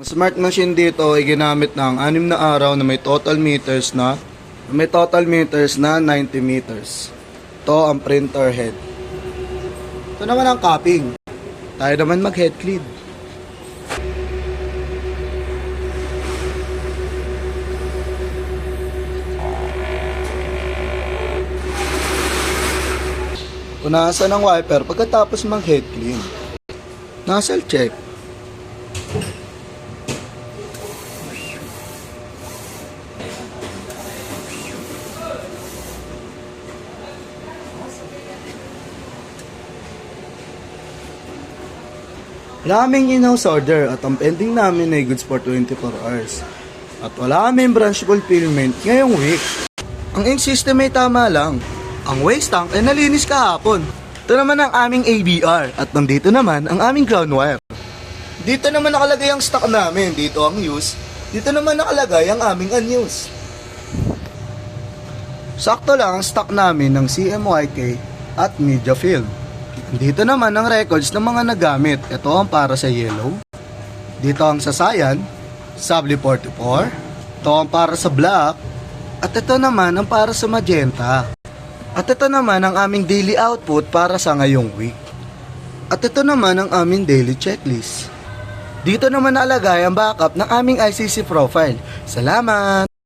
Smart machine dito ay ginamit ng 6 na araw na may total meters na 90 meters. Ito ang printer head. Ito naman ang cupping. Tayo naman mag-head clean. Punasan ng wiper pagkatapos mag-head clean. Nozzle check. Wala kaming in-house order at ang pending namin ay goods for 24 hours. At wala kaming branch fulfillment ngayong week. Ang ink system ay tama lang. Ang waste tank ay nalinis kahapon. Ito naman ang aming ABR at nandito naman ang aming ground wire. Dito naman nakalagay ang stock namin. Dito ang use. Dito naman nakalagay ang aming unused. Sakto lang ang stock namin ng CMYK at Media Film. Dito naman ang records ng mga nagamit. Ito ang para sa yellow. Dito ang sa cyan, Sabli 44. Ito ang para sa black. At ito naman ang para sa magenta. At ito naman ang aming daily output para sa ngayong week. At ito naman ang aming daily checklist. Dito naman nalagay ang backup ng aming ICC profile. Salamat!